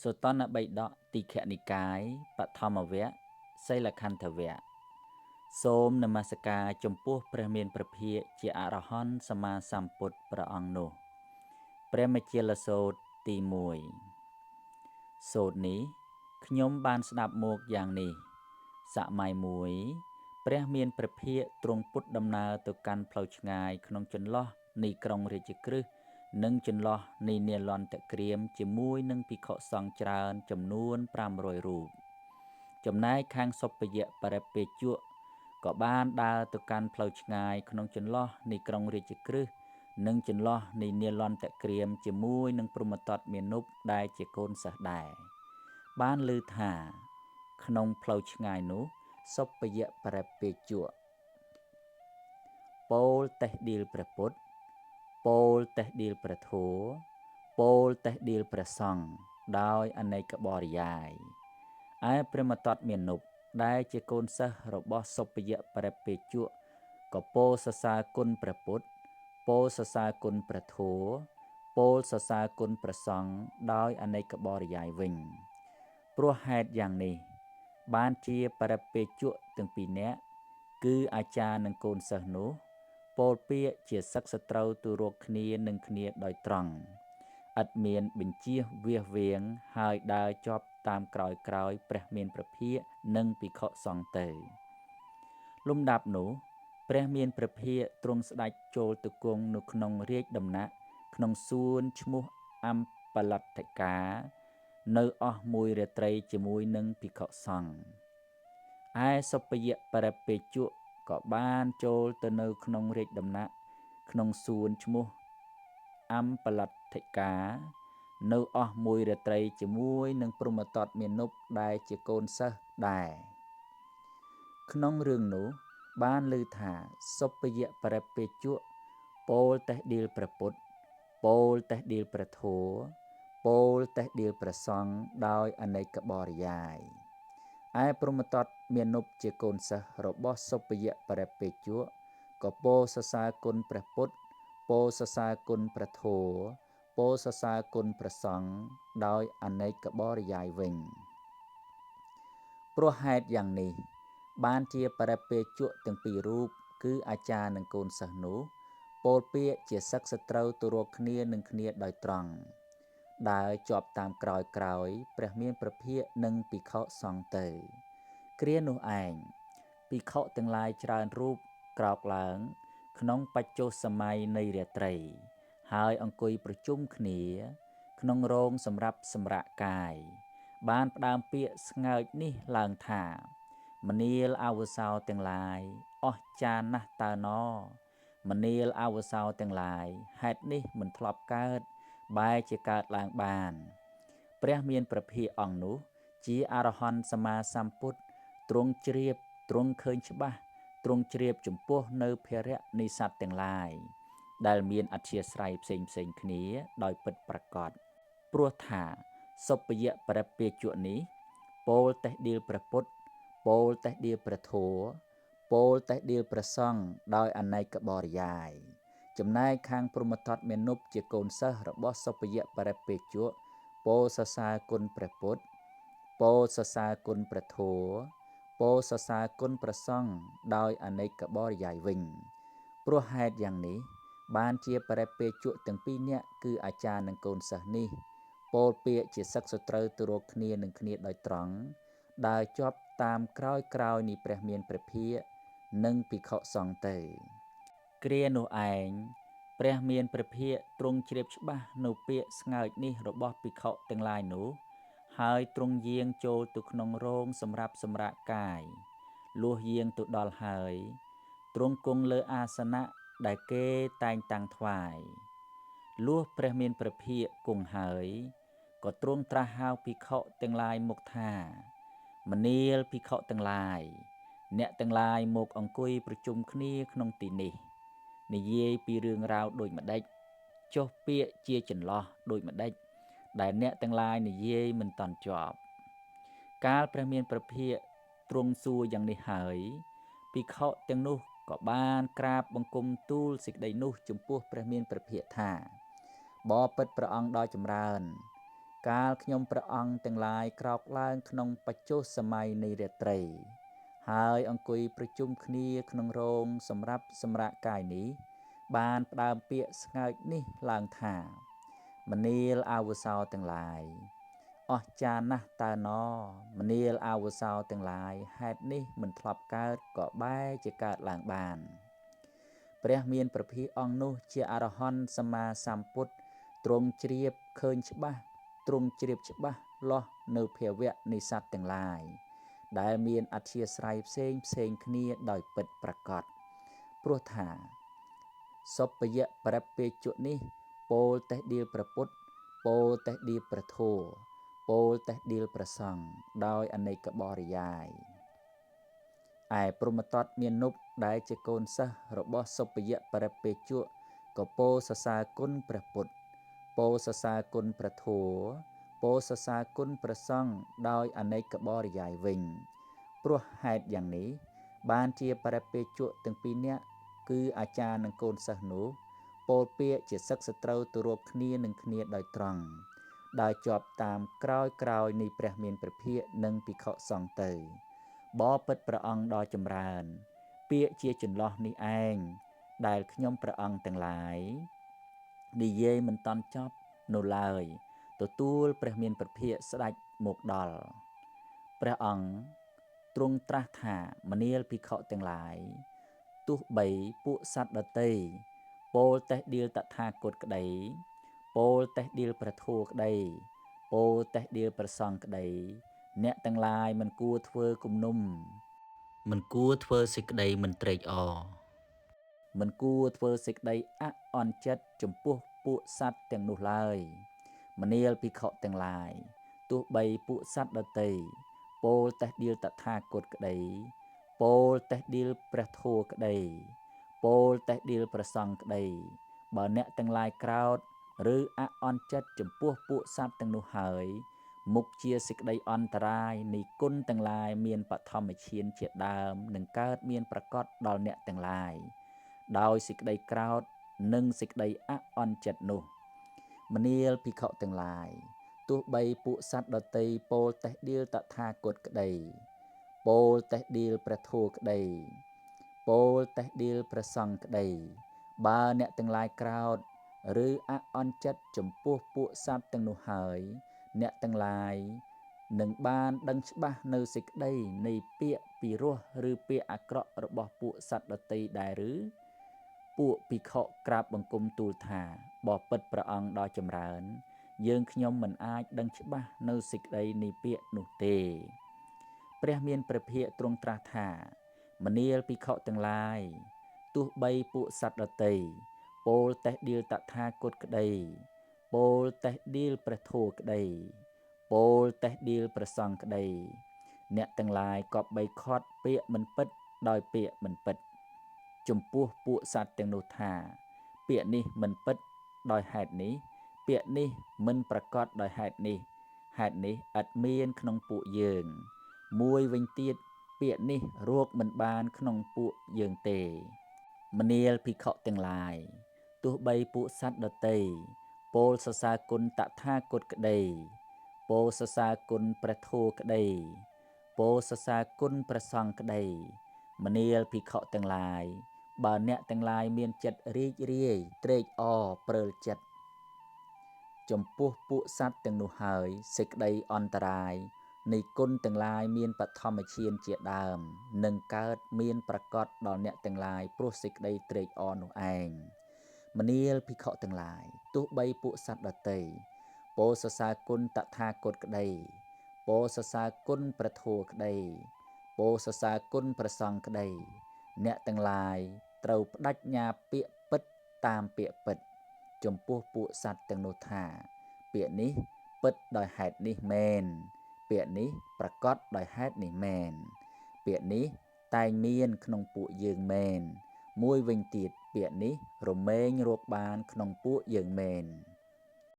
សតនបិដកទីខនិកាយបឋមវគ្គសីលខន្ធវគ្គសូមនមស្ការចំពោះព្រះមានព្រះភិក្ខជាអរហន្តសម្មាសម្ពុទ្ធព្រះអង្គនោះព្រះមជ្ឈិលសូត្រទី1សូត្រនេះខ្ញុំបានស្ដាប់មកយ៉ាងនេះសម័យមួយព្រះមានព្រះភិក្ខទ្រង់ពុតដំណើរទៅកាន់ផ្លូវឆ្ងាយក្នុងចន្លោះនៃក្រុងរាជក្រឹស្ននិងចន្លោះនៃនាលន្តក្រៀមជាមួយនឹងភិក្ខុសង្ឃច្រើនចំនួន500រូបចំណែកខាងសុពយៈបរិពេជ្ជៈក៏បានដើរទៅកាន់ផ្លូវឆ្ងាយក្នុងចន្លោះនៃក្រុងរាជក្រឹស្ននិងចន្លោះនៃនាលន្តក្រៀមជាមួយនឹងព្រហ្មទត្តមានុបដែលជាកូនសិស្សដែរបានឮថាក្នុងផ្លូវឆ្ងាយនោះសុពយៈបរិពេជ្ជៈពោលតេះដៀលព្រះពុទ្ធពោលតេះដៀលព្រះធម៌ពោលតេះដៀលព្រះសង្ឃដោយអនេកបរិយាយឯព្រហ្មទត្តមានុបដែលជាកូនសិស្សរបស់សុពយៈបរិពេជ្ជៈក៏ពោលសរសើរគុណព្រះពុទ្ធពោលសរសើរគុណព្រះធម៌ពោលសរសើរគុណព្រះសង្ឃដោយអនេកបរិយាយវិញព្រោះហេតុយ៉ាងនេះបានជាបរិពេជ្ជៈទាំងពីរនាក់គឺអាចារ្យនិងកូនសិស្សនោះពោលពាក្យជាសឹកសត្រូវទូរកគ្នានឹងគ្នាដោយត្រង់ឥតមានបញ្ជៀសវាសវាងហើយដើរជាប់តាមក្រោយព្រះមានព្រះភិក្ខនិងភិក្ខុសង្ឃទៅលំដាប់នោះព្រះមានព្រះភិក្ខទ្រង់ស្ដេចចូលទៅគង់នៅក្នុងរាជដំណាក់ក្នុងសួនឈ្មោះអំបលដ្ឋិកានៅអស់មួយរាត្រីជាមួយនឹងភិក្ខុសង្ឃឯសុពយៈបរិពេជ្ជៈក៏បានចូលទៅនៅក្នុងរាជដំណាក់ក្នុងសួនឈ្មោះអំបលដ្ឋិកានៅអស់មួយរាត្រីជាមួយនឹងព្រហ្មទត្តមានុបដែលជាកូនសិស្សដែរក្នុងរឿងនោះបានឮថាសុពយៈបរិពេជ្ជៈពោលតេះដៀលព្រះពុទ្ធពោលតេះដៀលព្រះធម៌ពោលតេះដៀលព្រះសង្ឃដោយអនេកបរិយាយឯព្រហ្មទត្តមានុបជាកូនសិស្សរបស់សុពយៈបរិពេជ្ជៈក៏ពោលសរសើរគុណព្រះពុទ្ធពោលសរសើរគុណព្រះធម៌ពោលសរសើរគុណព្រះសង្ឃដោយអនេកបរិយាយវិញព្រោះហេតុយ៉ាងនេះបានជាបរិពេជ្ជៈទាំងពីររូបគឺអាចារ្យនិងកូនសិស្សនោះពោលពាក្យជាសឹកសត្រូវទូរកគ្នានឹងគ្នាដោយត្រង់ដើរជាប់តាមក្រោយព្រះមានព្រះភិក្ខនិងភិក្ខុសង្ឃទៅគ្រានោះឯងភិក្ខុទាំងឡាយច្រើនរូបក្រោកឡើងក្នុងបច្ចុប្បន្នសម័យនៃរាត្រីហើយអង្គុយប្រជុំគ្នាក្នុងរោងសម្រាប់សម្រាកកាយបានផ្ដើមពាក្យស្ងើចនេះឡើងថាមនាលអវសោទាំងឡាយអស្ចារ្យណាស់តើណមនាលអវសោទាំងឡាយហេតុនេះមិនធ្លាប់កើតបែរជាកើតឡើងបានព្រះមានព្រះភិក្ខអង្គនោះជាអរហន្តសម្មាសម្ពុទ្ធទ្រង់ជ្រាបទ្រង់ឃើញច្បាស់ទ្រង់ជ្រាបចំពោះនៅភារៈនៃសត្វទាំងឡាយដែលមានអធ្យាស្រ័យផ្សេងគ្នាដោយពិតប្រាកដព្រោះថាសុពយៈបរិពេជ្ជៈនេះពោលតេះដៀលព្រះពុទ្ធពោលតេះដៀលព្រះធម៌ពោលតេះដៀលព្រះសង្ឃដោយអនេកបរិយាយចំណែកខាងព្រហ្មទត្តមានុបជាកូនសិស្សរបស់សុពយៈបរិពេជ្ជៈពោលសរសើរគុណព្រះពុទ្ធពោលសរសើរគុណព្រះធម៌ពោលសរសើរគុណព្រះសង្ឃដោយអនេកបរិយាយវិញព្រោះហេតុយ៉ាងនេះបានជាបរិពេជ្ជៈទាំងពីរនាក់គឺអាចារ្យនិងកូនសិស្សនេះពោលពាក្យជាសឹកសត្រូវទៅរកគ្នានឹងគ្នាដោយត្រង់ដើរជាប់តាមក្រោយនៃព្រះមានព្រះភិក្ខនិងភិក្ខុសង្ឃទៅគ្រានោះឯងព្រះមានព្រះភិក្ខទ្រង់ជ្រាបច្បាស់នៅពាក្យស្ងើចនេះរបស់ភិក្ខុទាំងឡាយនោះហើយទ្រង់យាងចូលទៅក្នុងរោងសម្រាប់សម្រាកកាយលុះយាងទៅដល់ហើយទ្រង់គង់លើអាសនៈដែលគេតែងតាំងថ្វាយលុះព្រះមានព្រះភិក្ខគង់ហើយក៏ទ្រង់ត្រាស់ហៅភិក្ខុទាំងឡាយមកថាមនាលភិក្ខុទាំងឡាយអ្នកទាំងឡាយមកអង្គុយប្រជុំគ្នាក្នុងទីនេះនិយាយពីរឿងរ៉ាវដូចម្ដេចចុះពាក្យជាចន្លោះដូចម្ដេចដែលអ្នកទាំងឡាយនិយាយមិនតាន់ចប់កាលព្រះមានព្រះភិក្ខទ្រង់សួរយ៉ាងនេះហើយភិក្ខុទាំងនោះក៏បានក្រាបបង្គំទូលសេចក្តីនោះចំពោះព្រះមានព្រះភិក្ខថាបបិទ្ធព្រះអង្គដ៏ចម្រើន កាលខ្ញុំព្រះអង្គទាំងឡាយក្រោកឡើងក្នុងបច្ចុប្បន្នសម័យនៃរាត្រីហើយអង្គុយប្រជុំគ្នាក្នុងរោងសម្រាប់សម្រាកកាយនេះបានផ្ដើមពាក្យស្ងើចនេះឡើងថាមនាលអាវុសោទាំងឡាយអស្ចារ្យណាស់តើណមនាលអាវុសោទាំងឡាយហេតុនេះមិនធ្លាប់កើតក៏បែរជាកើតឡើងបានព្រះមានព្រះភិក្ខអង្គនោះជាអរហន្តសម្មាសម្ពុទ្ធទ្រង់ជ្រាបឃើញច្បាស់ទ្រង់ជ្រាបច្បាស់លាស់នៅភាវៈនៃសត្វទាំងឡាយដែលមានអធិស្ស្រ័យផ្សេងគ្នាដោយពិតប្រាកដព្រោះថាសុបយៈបរិពេជុនេះពោលតេះដៀលព្រះពុទ្ធពោលតេះដៀលព្រះធម៌ពោលតេះដៀលព្រះសង្ឃដោយអនេកបរិយាយឯព្រហ្មទត្តមាននុបដែលជាកូនសិស្សរបស់សុបយៈបរិពេជុក៏ពោលសរសើរគុណព្រះពុទ្ធពោលសរសើរគុណព្រះធម៌ពោលសរសើរគុណព្រះសង្ឃដោយអនេកបរិយាយវិញព្រោះហេតុយ៉ាងនេះបានជាបរិពេជុទាំងពីរនាក់គឺអាចារ្យនិងកូនសិស្សនោះពោលពាក្យជាសឹកសត្រូវទៅរកគ្នានឹងគ្នាដោយត្រង់ដែលជាប់តាមក្រោយនៃព្រះមានព្រះភិក្ខនិងភិក្ខុសង្ឃទៅបបិទ្ធព្រះអង្គដ៏ចម្រើនពាក្យជាចន្លោះនេះឯងដែលខ្ញុំព្រះអង្គទាំងឡាយនិយាយមិនតាន់ចប់នៅឡើយទទួលព្រះមានព្រះភិក្ខស្ដេចមកដល់ព្រះអង្គទ្រង់ត្រាស់ថាមនាលភិក្ខុទាំងឡាយទោះបីពួកសត្វដតីពោលតេះដៀលតថាគតក្តីពោលតេះដៀលព្រះធម៌ក្តីពោលតេះដៀលព្រះសង្ឃក្តីអ្នកទាំងឡាយមិនគួរធ្វើគំនុំមិនគួរធ្វើសេចក្តីមិនត្រេកអរមិនគួរធ្វើសេចក្តីអអន់ចិត្តចំពោះពួកសត្វទាំងនោះឡើយមនាលភិក្ខុទាំងឡាយទោះបីពួកសត្វដតីពោលតេះដៀលតថាគតក្តីពោលតេះដៀលព្រះធម៌ក្តីពោលតេះដៀលព្រះសង្ឃក្តីបើអ្នកទាំងឡាយក្រោធឬអអន់ចិត្តចំពោះពួកសត្វទាំងនោះហើយមុខជាសេចក្តីអន្តរាយនៃគុណទាំងឡាយមានបឋមឈានជាដើមនឹងកើតមានប្រកបដល់អ្នកទាំងឡាយដោយសេចក្តីក្រោធនិងសេចក្តីអអន់ចិត្តនោះមនាលភិក្ខុទាំងឡាយទោះបីពួកសត្វដតីពោលតេះដៀលតថាគតក្តីពោលតេះដៀលព្រះធម៌ក្តីពោលតេះដៀលព្រះសង្ឃក្តីបើអ្នកទាំងឡាយក្រោធឬអអន់ចិត្តចំពោះពួកសត្វទាំងនោះហើយអ្នកទាំងឡាយនឹងបានដឹងច្បាស់នៅសេចក្តីនៃពាក្យពីរោះឬពាក្យអាក្រក់របស់ពួកសត្វដតីដែរឬពួកភិក្ខុក្រាបបង្គំទូលថាបបិទ្ធព្រះអង្គដ៏ចម្រើនយើងខ្ញុំមិនអាចដឹងច្បាស់នៅសេចក្តីនៃពាក្យនោះទេព្រះមានព្រះភិក្ខទ្រង់ត្រាស់ថាមនាលភិក្ខុទាំងឡាយទោះបីពួកសត្វដតីពោលតេះដៀលតថាគតក្តីពោលតេះដៀលព្រះធម៌ក្តីពោលតេះដៀលព្រះសង្ឃក្តីអ្នកទាំងឡាយក៏បីខត់ពាក្យមិនពិតដោយពាក្យមិនពិតចំពោះពួកសត្វទាំងនោះថាពាក្យនេះមិនពិតដោយហេតុនេះពាក្យនេះមិនប្រកបដោយហេតុនេះហេតុនេះឥតមានក្នុងពួកយើងមួយវិញទៀតពាក្យនេះរកមិនបានក្នុងពួកយើងទេមនាលភិក្ខុទាំងឡាយទោះបីពួកសត្វដតីពោលសរសើរគុណតថាគតក្តីពោលសរសើរគុណព្រះធម៌ក្តីពោលសរសើរគុណព្រះសង្ឃក្តីមនាលភិក្ខុទាំងឡាយបើអ្នកទាំងឡាយមានចិត្តរីករាយត្រេកអរព្រើលចិត្តចំពោះពួកសត្វទាំងនោះហើយសេចក្តីអន្តរាយនៃគុណទាំងឡាយមានបឋមឈានជាដើមនឹងកើតមានប្រកបដល់អ្នកទាំងឡាយព្រោះសេចក្តីត្រេកអរនោះឯងមនាលភិក្ខុទាំងឡាយទោះបីពួកសត្វដតីពោលសរសើរគុណតថាគតក្តីពោលសរសើរគុណព្រះធម៌ក្តីពោលសរសើរគុណព្រះសង្ឃក្តីអ្នកទាំងឡាយត្រូវបដិញ្ញាពាក្យពិតតាមពាក្យពិតចំពោះពួកសត្វទាំងនោះថាពាក្យនេះពិតដោយហេតុនេះមែនពាក្យនេះប្រកបដោយហេតុនេះមែនពាក្យនេះតែងមានក្នុងពួកយើងមែនមួយវិញទៀតពាក្យនេះរមែងរកបានក្នុងពួកយើងមែន